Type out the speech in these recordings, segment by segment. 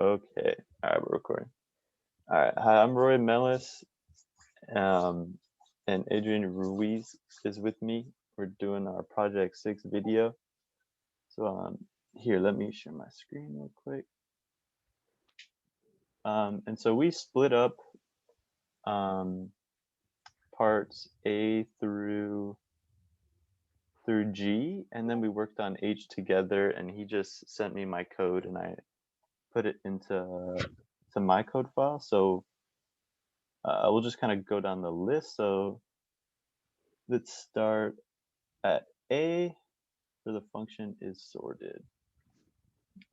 Okay. All right, we're recording. All right. Hi, I'm Rory Mellis, and Adrian Ruiz is with me. We're doing our Project 6 video. So here, let me share my screen real quick. And so we split up parts A through G, and then we worked on H together, and he just sent me my code, and I put it into my code file. So we'll just kind of go down the list. So let's start at A, where the function is sorted.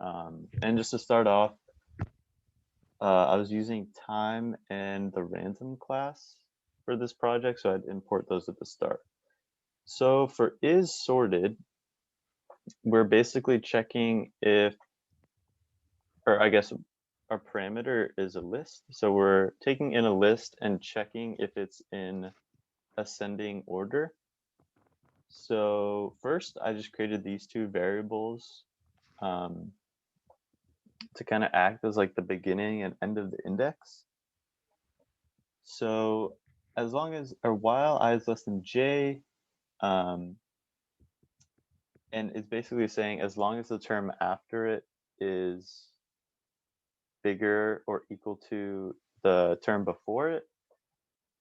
And just to start off, I was using time and the random class for this project, so I'd import those at the start. So for is sorted, we're basically checking if, or I guess our parameter is a list. So we're taking in a list and checking if it's in ascending order. So first, I just created these two variables to kind of act as like the beginning and end of the index. So as long as, or while I is less than j, and it's basically saying as long as the term after it is bigger or equal to the term before it,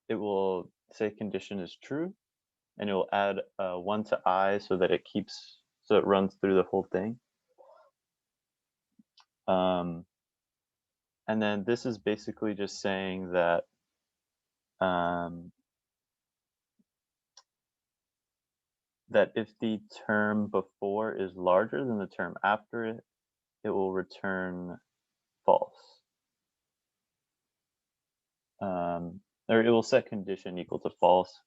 it will say condition is true, and it will add 1 to I so that it keeps, so it runs through the whole thing. And then this is basically just saying that that if the term before is larger than the term after it, it will return false. Or it will set condition equal to false.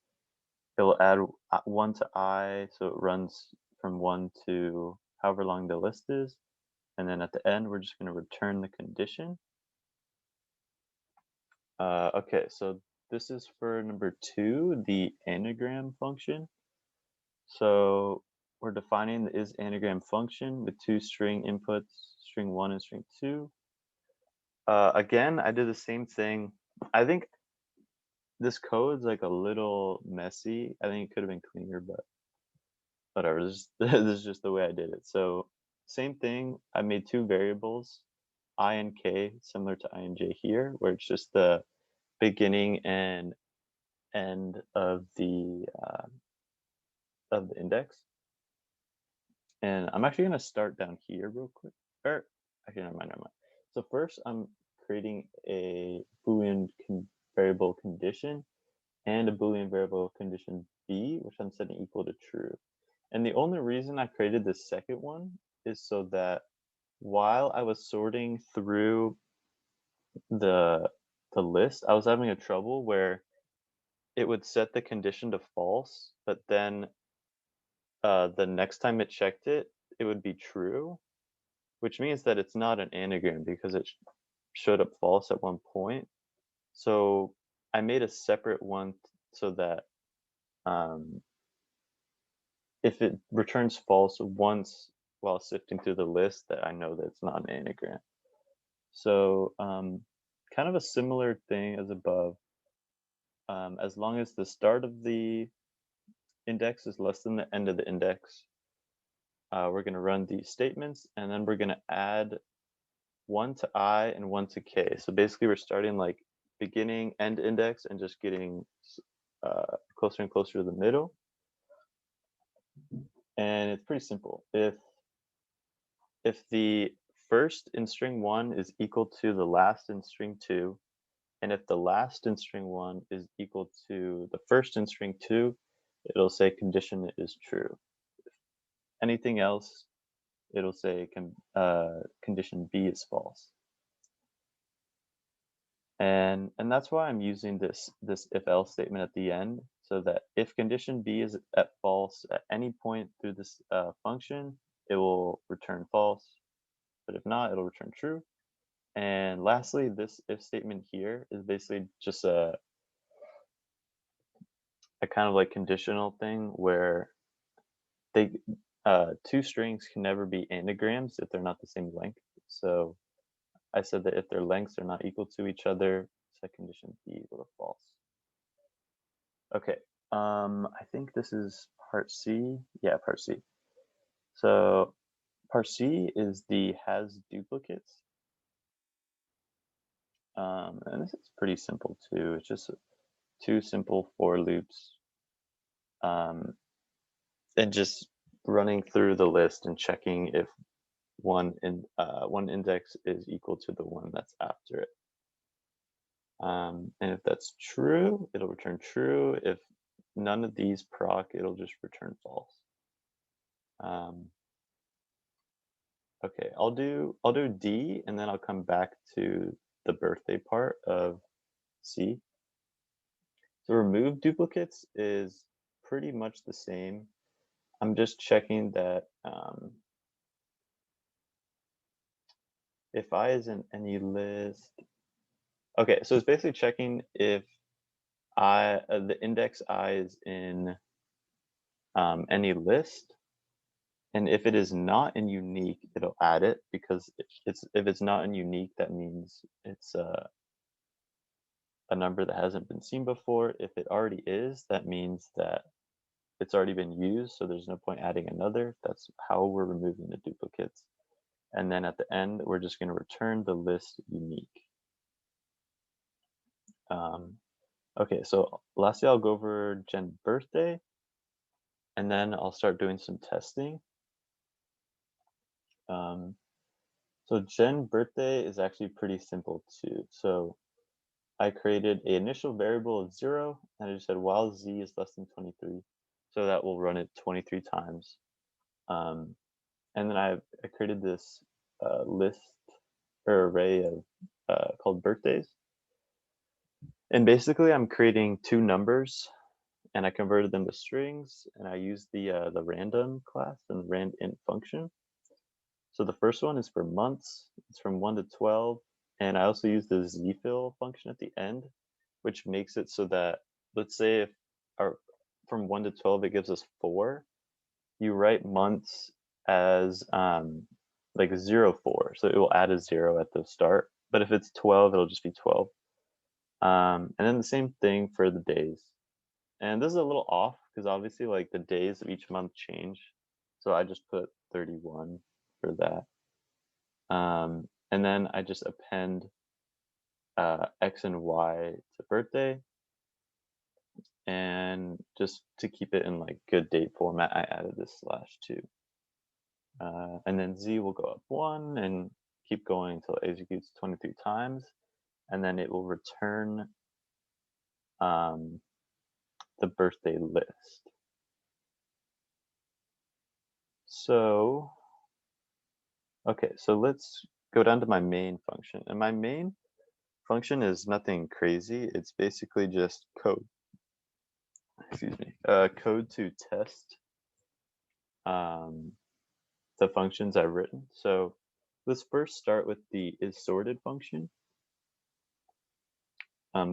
It will add 1 to I, so it runs from 1 to however long the list is. And then at the end, we're just going to return the condition. Okay, so this is for number 2, the anagram function. So we're defining the is anagram function with 2 string inputs, string 1 and string 2. Again, I did the same thing. I think this code's like a little messy. I think it could have been cleaner, but whatever. This is just the way I did it. So same thing. I made 2 variables, I and k, similar to I and j here, where it's just the beginning and end of the index. And I'm actually going to start down here real quick. Or actually, never mind. So first, I'm creating a Boolean variable condition and a Boolean variable condition b, which I'm setting equal to true. And the only reason I created this second one is so that while I was sorting through the list, I was having a trouble where it would set the condition to false, but then the next time it checked it, it would be true, which means that it's not an anagram because it showed up false at one point. So I made a separate one so that if it returns false once while sifting through the list, that I know that it's not an anagram. So kind of a similar thing as above. As long as the start of the index is less than the end of the index, we're going to run these statements, and then we're going to add 1 to I and 1 to k. So basically we're starting like beginning end index and just getting closer and closer to the middle. And it's pretty simple. If the first in string 1 is equal to the last in string 2, and if the last in string 1 is equal to the first in string 2, it'll say condition is true. If anything else, it'll say condition B is false. And that's why I'm using this if else statement at the end, so that if condition B is at false at any point through this function, it will return false, but if not, it'll return true. And lastly, this if statement here is basically just a kind of like conditional thing where they 2 strings can never be anagrams if they're not the same length. So I said that if their lengths are not equal to each other, set condition B equal to false. Okay, I think this is part C. Yeah, part C. So part C is the has duplicates. And this is pretty simple too. It's just two simple for loops. And just running through the list and checking if one index is equal to the one that's after it. And if that's true, it'll return true. If none of these proc, it'll just return false. Okay, I'll do D, and then I'll come back to the birthday part of C. So remove duplicates is pretty much the same. I'm just checking that if I is in any list. Okay, so it's basically checking if the index I is in any list, and if it is not in unique, it'll add it, because if it's not in unique, that means it's a number that hasn't been seen before. If it already is, that means that it's already been used, so there's no point adding another. That's how we're removing the duplicates. And then at the end, we're just going to return the list unique. Okay, so lastly, I'll go over Jen birthday, and then I'll start doing some testing. So Jen birthday is actually pretty simple too. So I created an initial variable of 0, and I just said while z is less than 23. So that will run it 23 times. And then I created this list or array of called birthdays. And basically, I'm creating two numbers, and I converted them to strings, and I used the random class and randint function. So the first one is for months. It's from 1 to 12. And I also use the zfill function at the end, which makes it so that, let's say if from 1 to 12, it gives us 4. You write months as like 0, 4. So it will add a 0 at the start. But if it's 12, it'll just be 12. And then the same thing for the days. And this is a little off because obviously like the days of each month change. So I just put 31 for that. And then I just append X and Y to birthday. And just to keep it in like good date format, I added this /2. And then Z will go up 1 and keep going until it executes 23 times. And then it will return the birthday list. So, okay, so let's go down to my main function. And my main function is nothing crazy. It's basically just code. Excuse me. Code to test the functions I've written. So let's first start with the isSorted function.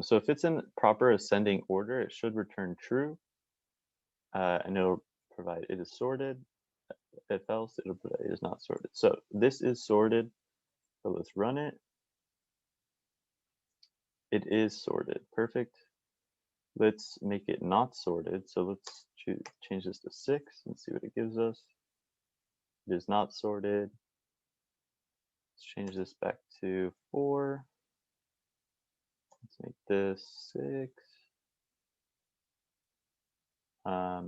So if it's in proper ascending order, it should return true. And it'll provide it is sorted. If else, it'll provide it is not sorted. So this is sorted. So let's run it. It is sorted. Perfect. Let's make it not sorted. So let's change this to 6 and see what it gives us. It is not sorted. Let's change this back to 4. Let's make this 6.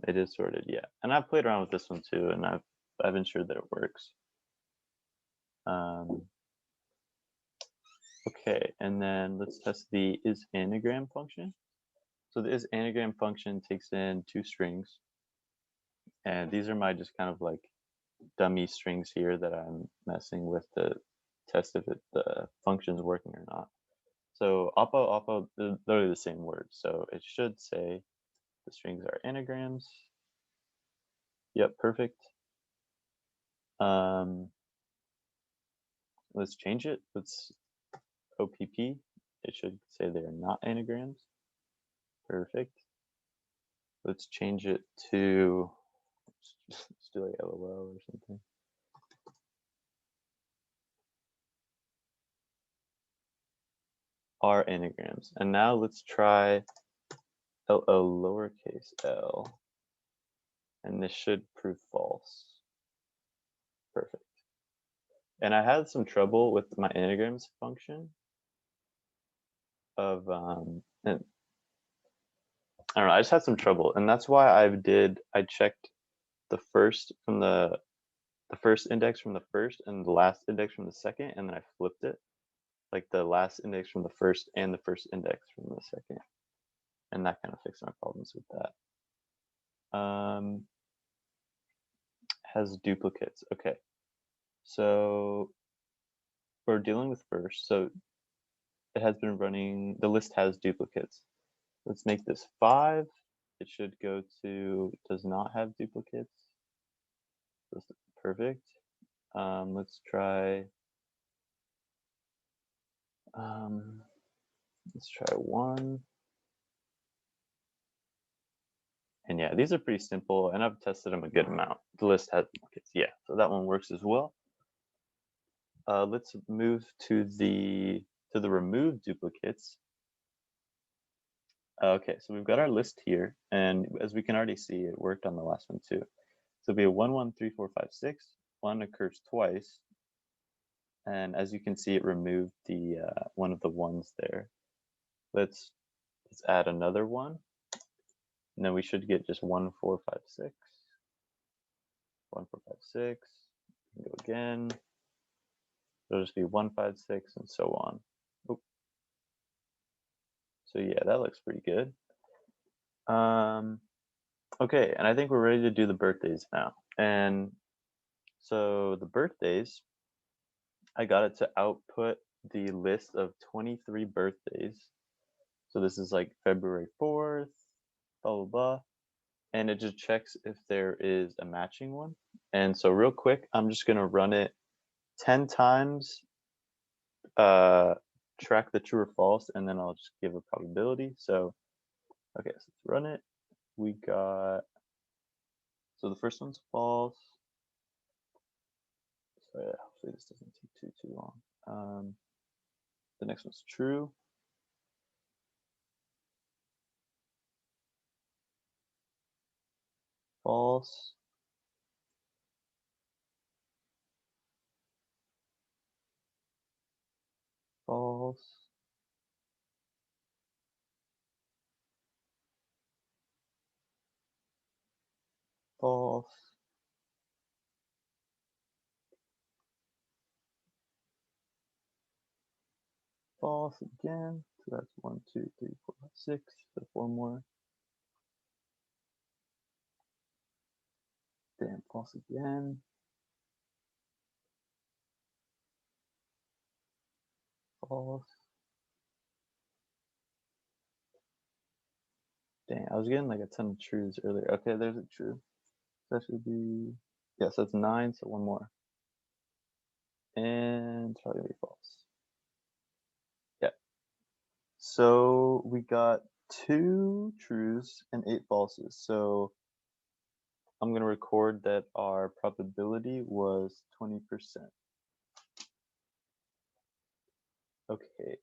It is sorted, yeah. And I've played around with this one too, and I've ensured that it works. Okay, and then let's test the isAnagram function. So the isAnagram function takes in 2 strings, and these are my just kind of like dummy strings here that I'm messing with to test if the function's working or not. So oppo, they're literally the same word. So it should say the strings are anagrams. Yep, perfect. Let's change it. Let's OPP. It should say they are not anagrams. Perfect. Let's change it to, let's do like LOL or something. are anagrams. And now let's try a lowercase l, and this should prove false. Perfect. And I had some trouble with my anagrams function of and I don't know, I just had some trouble, and that's why I checked the first from the first index from the first and the last index from the second, and then I flipped it, like the last index from the first and the first index from the second, and that kind of fixed my problems with that. Has duplicates. Okay, so we're dealing with first, so it has been running, the list has duplicates. Let's make this 5. It should go to does not have duplicates. That's perfect. Let's try 1. And yeah, these are pretty simple, and I've tested them a good amount. The list has duplicates. Yeah, so that one works as well. Let's move to the remove duplicates. Okay, so we've got our list here, and as we can already see, it worked on the last one too. So it'll be a 1, 1, 3, 4, 5, 6. 1 occurs twice, and as you can see, it removed the one of the ones there. Let's add another one, and then we should get just 1, 4, 5, 6. 1, 4, 5, 6. Go again. It'll just be 1, 5, 6, and so on. Oop. So yeah, that looks pretty good. Okay, and I think we're ready to do the birthdays now. And so the birthdays, I got it to output the list of 23 birthdays. So this is like February 4th, blah, blah, blah. And it just checks if there is a matching one. And so real quick, I'm just gonna run it 10 times, track the true or false, and then I'll just give a probability. So, okay, so let's run it. We got, so the first one's false. So yeah, hopefully this doesn't take too long. The next one's true. False. False. False. False again. So that's 1, 2, 3, 4, 5, 6. So 4 more. Damn, false again. False. Dang, I was getting like a ton of trues earlier. Okay, there's a true. That should be, yeah, so it's 9, so 1 more. And it's probably gonna be false. Yeah. So we got 2 trues and 8 falses. So I'm gonna record that our probability was 20%. Okay.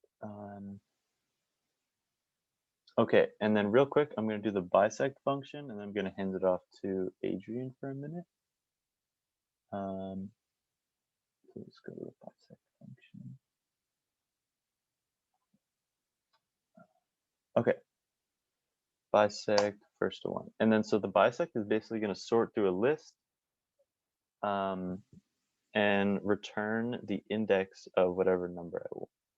Okay, and then real quick, I'm gonna do the bisect function, and I'm gonna hand it off to Adrian for a minute. So let's go to the bisect function. Okay. Bisect first one, and then so the bisect is basically going to sort through a list and return the index of whatever number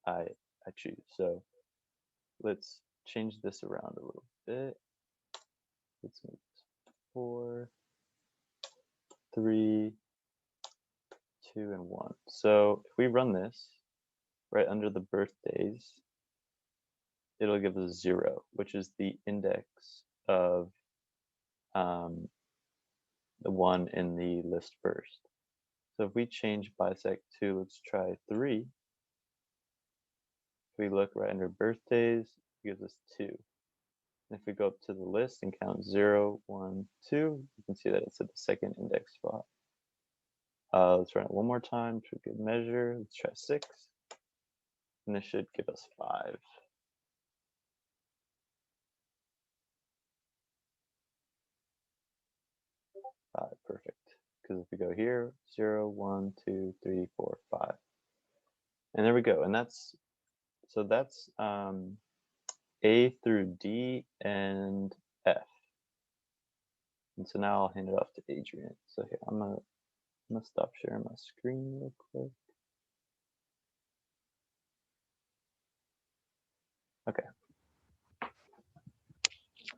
I choose. So let's change this around a little bit. Let's make this 4, 3, 2, and 1. So if we run this right under the birthdays, it'll give us 0, which is the index of the one in the list first. So if we change bisect to, let's try 3. If we look right under birthdays, it gives us 2. And if we go up to the list and count 0, 1, 2, you can see that it's at the second index spot. Let's run it one more time to a good measure. Let's try 6. and this should give us 5. Perfect. Because if we go here, 0, 1, 2, 3, 4, 5. And there we go. And that's A through D and F. And so now I'll hand it off to Adrian. So here, I'm gonna stop sharing my screen real quick. Okay.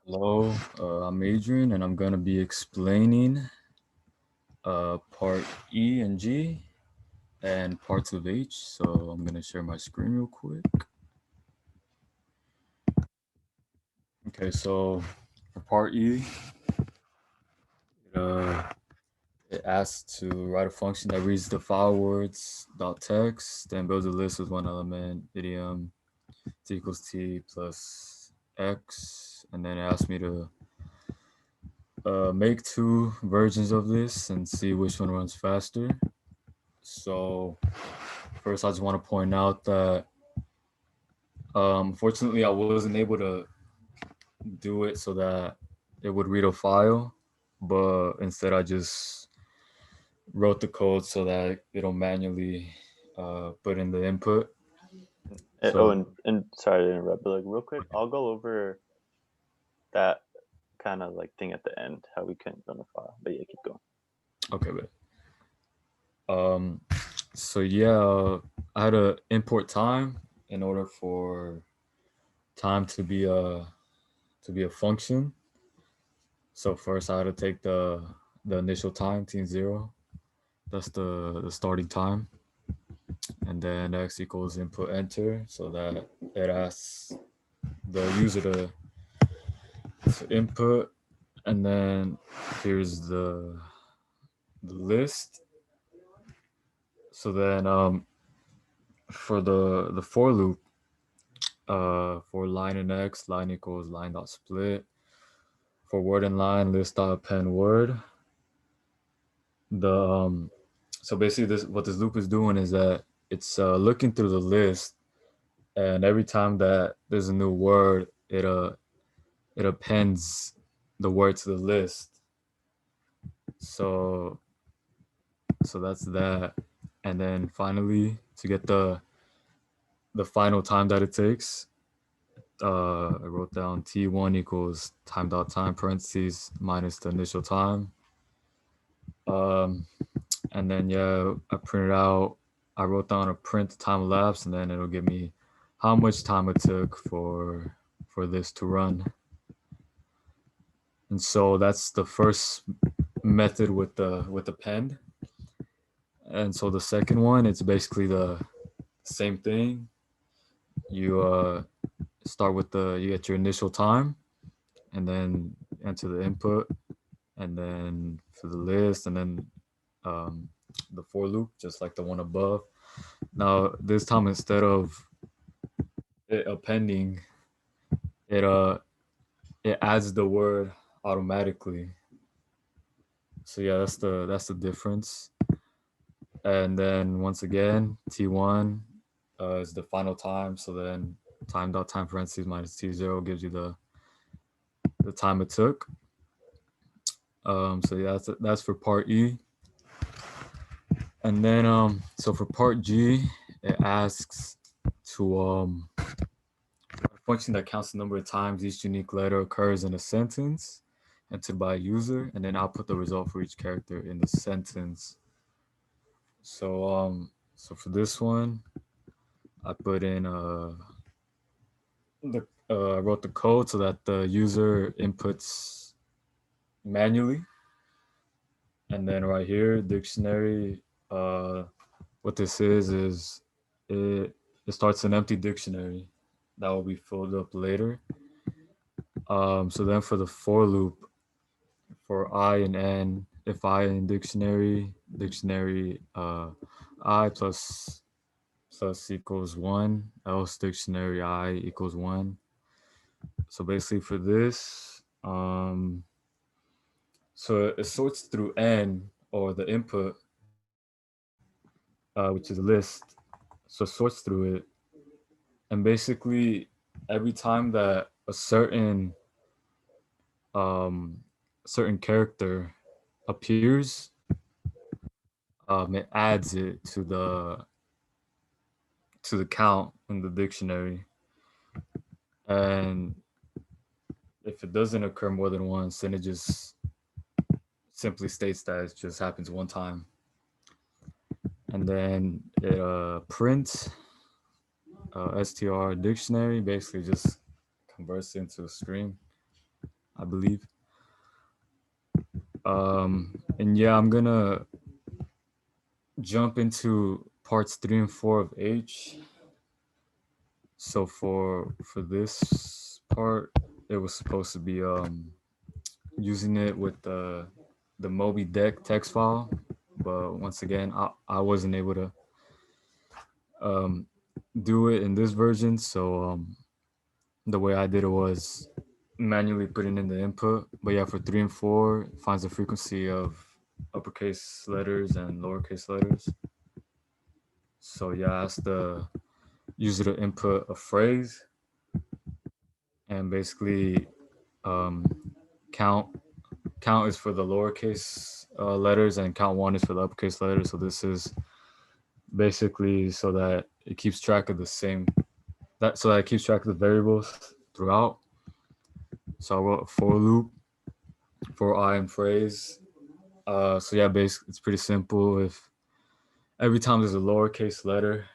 Hello, I'm Adrian, and I'm gonna be explaining part E and G and parts of H. So I'm gonna share my screen real quick. Okay, so for part E, uh, it asks to write a function that reads the file words dot text, then builds a list with one element, idiom t equals t plus x, and then it asks me to make 2 versions of this and see which one runs faster. So first, I just want to point out that unfortunately, I wasn't able to do it so that it would read a file, but instead, I just wrote the code so that it'll manually put in the input. Oh, So and sorry to interrupt, but like real quick, I'll go over that kind of like thing at the end, how we couldn't run a file. But yeah, keep going. okay, but so yeah, I had to import time in order for time to be a function. So first, I had to take the initial time t0. That's the starting time, and then x equals input enter, so that it asks the user to input, and then here's the list. So then for the for loop, for line in x, line equals line dot split. For word in line, list dot append word. The so basically this what this loop is doing is that it's looking through the list, and every time that there's a new word, it appends the word to the list. So that's that. And then finally, to get the final time that it takes, I wrote down t1 equals time dot time parentheses minus the initial time. Um, and then yeah, I printed out. I wrote down a print time elapsed, and then it'll give me how much time it took for this to run. And so that's the first method with the pen. And so the second one, it's basically the same thing. You start with you get your initial time, and then enter the input, and then for the list, and then um, the for loop, just like the one above. Now this time, instead of it appending, it it adds the word automatically. So yeah, that's the difference. And then once again, t1 is the final time. So then time dot time parentheses minus t0 gives you the time it took. So yeah, that's for part E. And then so for part G, it asks to a function that counts the number of times each unique letter occurs in a sentence entered by a user, and then output the result for each character in the sentence. So for this one, I put in I wrote the code so that the user inputs manually, and then right here, dictionary. Uh, what this is it it starts an empty dictionary that will be filled up later. So then for the for loop, for I and N, if I in dictionary I plus equals 1, else dictionary I equals 1. So basically for this, so it sorts through N, or the input, which is a list. So it sorts through it, And basically, every time that a um, certain character appears, it adds it to the count in the dictionary. And if it doesn't occur more than once, then it just simply states that it just happens one time. And then it prints str dictionary, basically just converts it into a string, I believe. And yeah, I'm gonna jump into parts 3 and 4 of H. So for this part, it was supposed to be using it with the Moby Deck text file, but once again, I wasn't able to um, do it in this version. So the way I did it was manually putting in the input. But yeah, for 3 and 4, it finds the frequency of uppercase letters and lowercase letters. So yeah, I asked the user to input a phrase and basically um, count. Count is for the lowercase letters and count one is for the uppercase letters. So this is basically so that it keeps track of the same that so that it keeps track of the variables throughout. So I wrote a for loop for I and phrase. So yeah, basically it's pretty simple. If every time there's a lowercase letter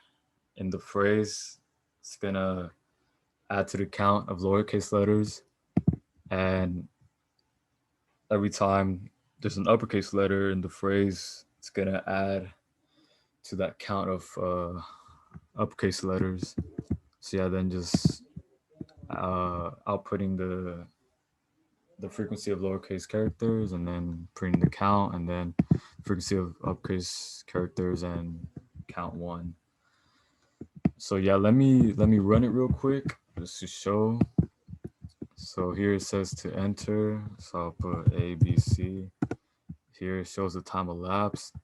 in the phrase, it's gonna add to the count of lowercase letters, and every time there's an uppercase letter in the phrase, it's gonna add to that count of uppercase letters. So yeah, then just outputting the frequency of lowercase characters and then printing the count and then frequency of uppercase characters and count one. So yeah, let me run it real quick just to show. So here it says to enter. So I'll put A, B, C. Here it shows the time elapsed.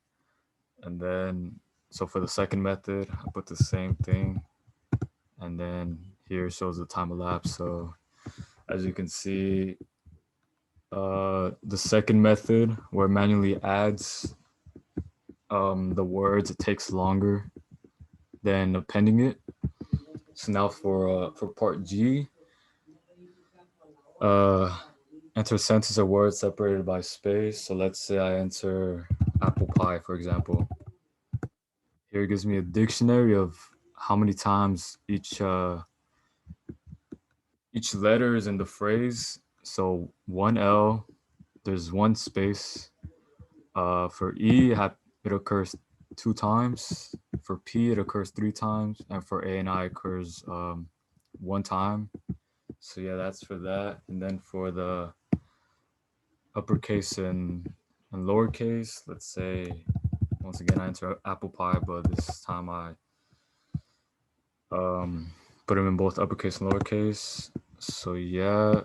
And then, so for the second method, I put the same thing. And then here it shows the time elapsed. So as you can see, the second method where it manually adds the words, it takes longer than appending it. So now for part G, uh, enter a sentence or word separated by space. So let's say I enter apple pie, for example. Here it gives me a dictionary of how many times each letter is in the phrase. So one L, there's one space. For E, it occurs 2 times. For P, it occurs 3 times, and for A and I, it occurs 1 time. So yeah, that's for that. And then for the uppercase and lowercase, let's say once again I enter apple pie, but this time I um, put them in both uppercase and lowercase. So yeah,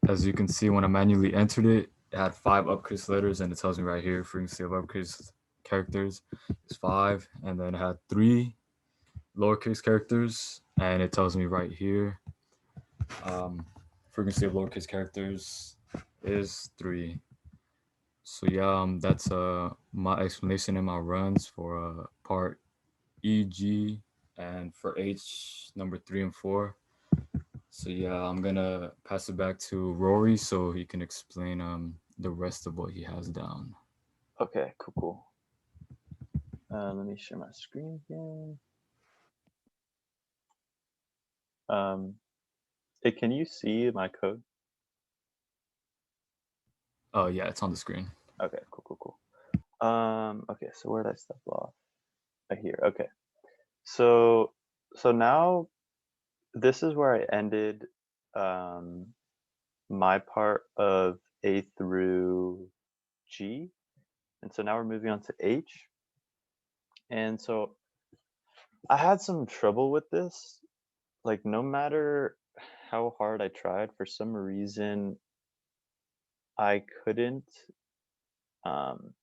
as you can see, when I manually entered it, it had 5 uppercase letters, and it tells me right here frequency of uppercase characters is 5, and then it had 3 lowercase characters, and it tells me right here um, frequency of lowercase characters is 3. So yeah, that's my explanation and my runs for part E, G, and for H number 3 and 4. So yeah, I'm gonna pass it back to Rory so he can explain the rest of what he has down. Okay, cool, cool. Let me share my screen again. Hey, can you see my code? Oh yeah, it's on the screen. Okay, cool, cool, cool. Okay, so where did I step off? Right here. Okay. So now this is where I ended um my part of A through G. And so now we're moving on to H. And so I had some trouble with this. Like no matter how hard I tried, for some reason I couldn't um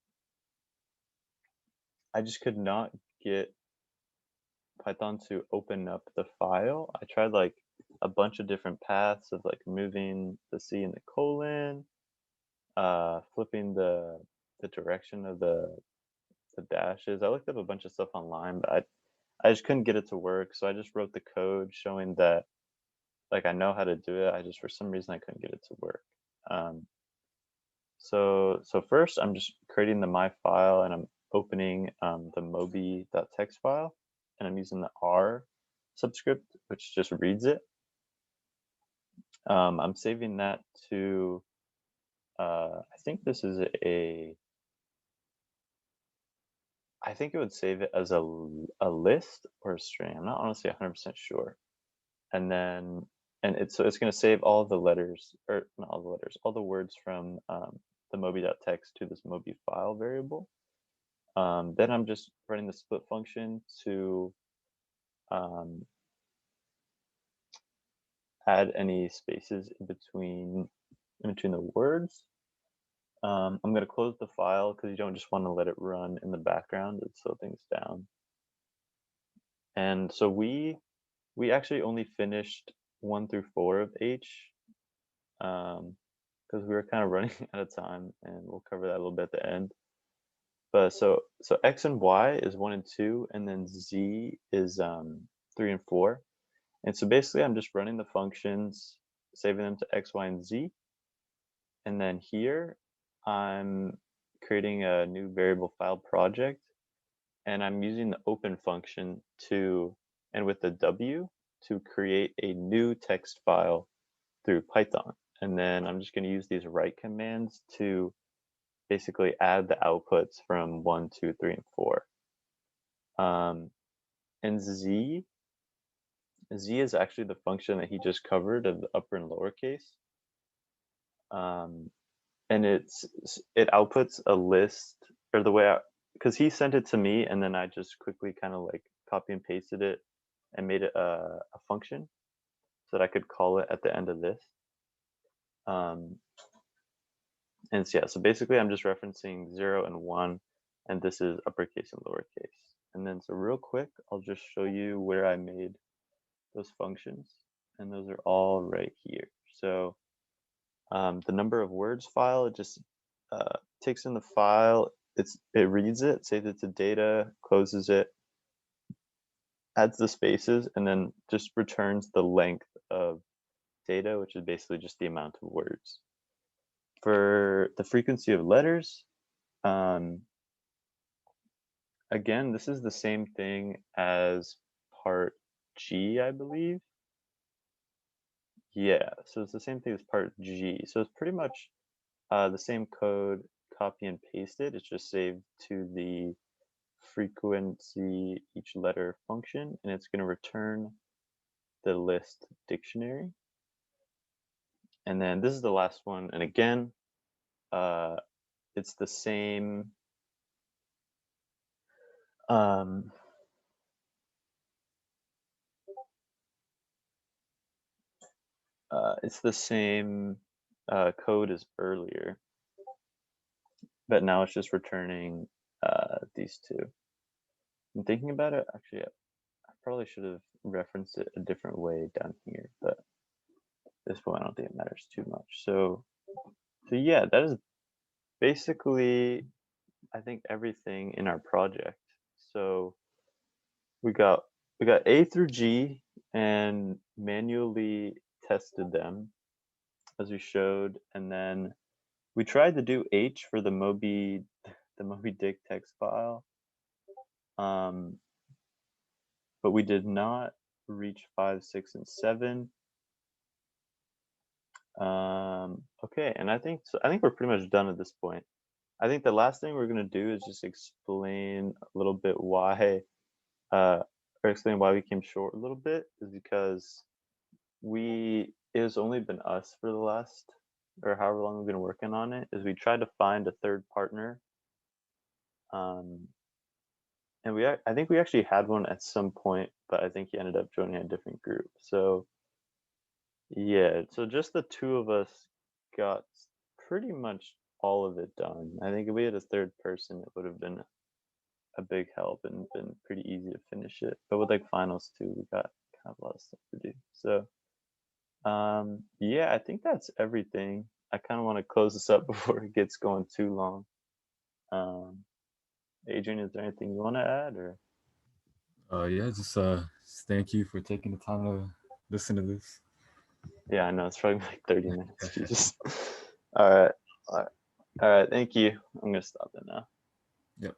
I just could not get Python to open up the file. I tried like a bunch of different paths of like moving the C and the colon, flipping the direction of the dashes. I looked up a bunch of stuff online, but I just couldn't get it to work. So I just wrote the code showing that like I know how to do it. I just for some reason I couldn't get it to work. Um, so first I'm just creating the my file and I'm opening the mobi.txt file and I'm using the R subscript, which just reads it. I'm saving that to, I think this is I think it would save it as a list or a string. I'm not honestly 100% sure. And then, so it's going to save all the letters, or not all the letters, all the words from the mobi.txt to this mobi file variable. Then I'm just running the split function to add any spaces in between the words. I'm going to close the file because you don't just want to let it run in the background and slow things down. And so we actually only finished 1 through 4 of H because we were kind of running out of time, and we'll cover that a little bit at the end. But so X and Y is 1 and 2, and then Z is 3 and 4. And so basically I'm just running the functions, saving them to X, Y, and Z. And then here I'm creating a new variable file project, and I'm using the open function to, and with the W, to create a new text file through Python. And then I'm just going to use these write commands to basically add the outputs from 1, 2, 3, and 4. And Z is actually the function that he just covered of the upper and lowercase. And it outputs a list, or the way because he sent it to me and then I just quickly kind of like copy and pasted it and made it a function so that I could call it at the end of this. And so, yeah, so basically I'm just referencing 0 and 1, and this is uppercase and lowercase. And then so real quick, I'll just show you where I made those functions, and those are all right here. So the number of words file, it just takes in the file, it reads it, saves it to data, closes it, adds the spaces, and then just returns the length of data, which is basically just the amount of words. For the frequency of letters, again, this is the same thing as part G, I believe. Yeah, so it's the same thing as part G. So it's pretty much the same code, copy and pasted. It's just saved to the frequency each letter function, and it's going to return the list dictionary. And then this is the last one, and again, it's the same. It's the same code as earlier, but now it's just returning these two. I'm thinking about it, actually, I probably should have referenced it a different way down here, but at this point I don't think it matters too much. So yeah, that is basically, I think, everything in our project. So we got A through G and manually tested them as we showed, and then we tried to do H for the Moby dict text file, but we did not reach 5, 6, and 7. Okay, and I think we're pretty much done at this point. I think the last thing we're gonna do is just explain a little bit why, or explain why we came short a little bit, is because it has only been us for the last, or however long we've been working on it, is we tried to find a third partner. And I think we actually had one at some point, but I think he ended up joining a different group. So yeah, so just the two of us got pretty much all of it done. I think if we had a third person, it would have been a big help and been pretty easy to finish it. But with like finals too, we got kind of a lot of stuff to do. So yeah, I think that's everything. I kind of want to close this up before it gets going too long. Um, Adrian, is there anything you want to add or? Yeah, just thank you for taking the time to listen to this. Yeah, I know it's probably like 30 minutes. Jesus. All right. All right. All right. Thank you. I'm gonna stop it now. Yep.